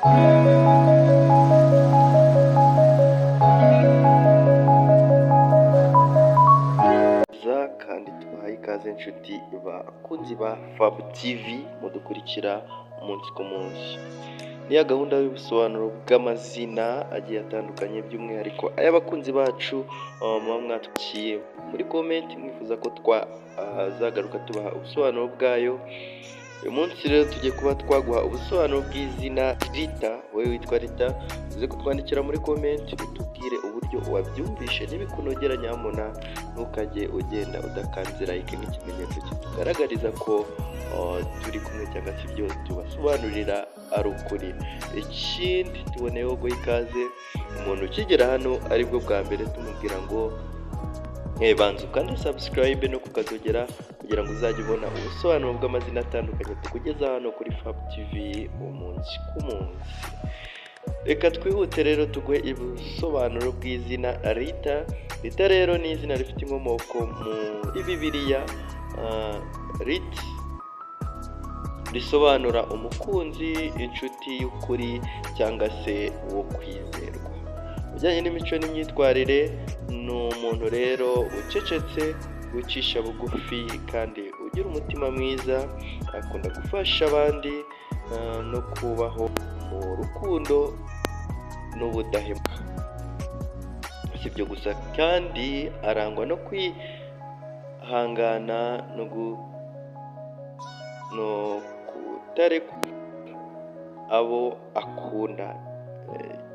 kandi tubahaye ikaze inshuti bakunzi ba Fab TV mudukurikira umunsi ku munsi. Niya gahunda y'ubusobanuro bw'amazina agiye atandukanye by'umwihariko ay'abakunzi bacu muba mwatwikiye muri comment mwifuza ko twazagaruka tubaha ubusobanuro bwayo. Uyu munsi rero tugiye kuba twaguha ubusobanuro bw'izina Rita. Wowe witwa Rita uze kutwandikira muri comment utubwire uburyo wabyumvishe, nibikunogera nyamuna ntukajye ugenda udakanze like nk'ikimenyetso kitugaragariza ko turi kumwe cyangwa se ibyo tubasobanurira ari ukuri. Ikindi tuboneyeho guha ikaze umuntu ukigera hano aribwo bwa mbere tumubwira ngo banza ukande subscribe no kukazogera kugira ngo uzajye ubona ubusobanuro bw'amazina atandukanye tukugeza hano kuri Fab TV umunsi ku munsi. Reka twihute rero tuguhe ubusobanuro bw'izina Rita. Rita rero ni izina rifite inkomoko muri Bibiliya. Rit risobanura umukunzi, inshuti y'ukuri cyangwa se uwo kwizerwa. Bijyanye n'imico n'imyitwarire, ni umuntu rero ucecetse, wicisha bugufi kandi ugira umutima mwiza, akunda gufasha abandi no kubaho mu rukundo n'ubudahemuka. Si ibyo gusa kandi arangwa no kwihangana no kutareka abo akunda.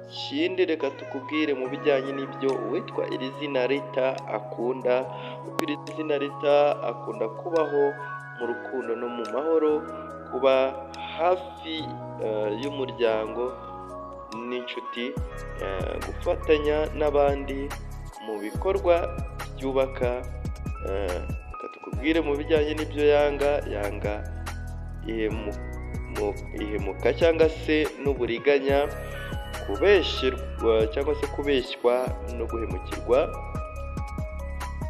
Ikindi reka tukubwire mu bijyanye n'ibyo uwitwa iri zina Rita akunda. Iri zina Rita akunda kubaho mu rukundo no mu mahoro, kuba hafi y'umuryango n'inshuti, gufatanya n'abandi mu bikorwa byubaka. Reka tukubwire mu bijyanye n'ibyo yanga ihemuka cyangwa se n'uburiganya, kubeshyerwa cyangwa se kubeshywa no guhemukirwa.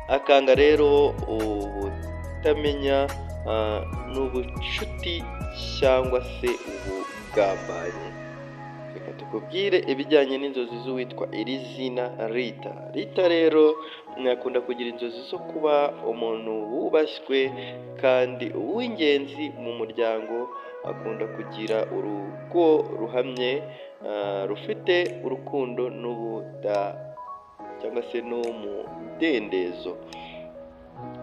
Akanga rero ubutamenya n'ubucuti cyangwa se ubugambanyi. Reka tukubwire ibijyanye n'inzozi z'uwitwa iri zina Rita. Rita rero akunda kugira inzozi zo kuba umuntu wubashywe kandi uw'ingenzi mu muryango. Akunda kugira urugo ruhamye, rufite urukundo cyangwa se n'umudendezo.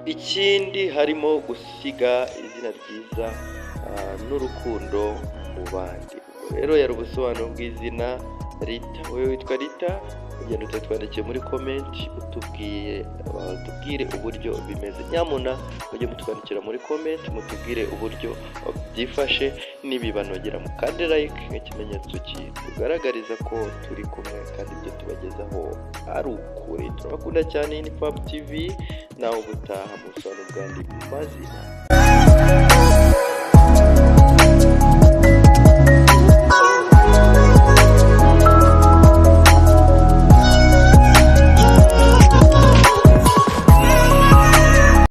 Ikindi harimo gusiga izina ryiza n'urukundo mu bandi. Rero yari ubusobanuro bw'izina Rita. Wowe witwa Rita, ugenda utatwandikiye muri comment utubwire uburyo bimeze. Nyamuna mujye mutwandikira muri comment mutubwire uburyo byifashe, nibibanogera mukande like nk'ikimenyetso kitugaragariza ko turi kumwe kandi ibyo tubagezaho ari ukuri. Turabakunda cyane. Ni Fab TV nawe ubutaha mu busobanuro bw'andi mazina.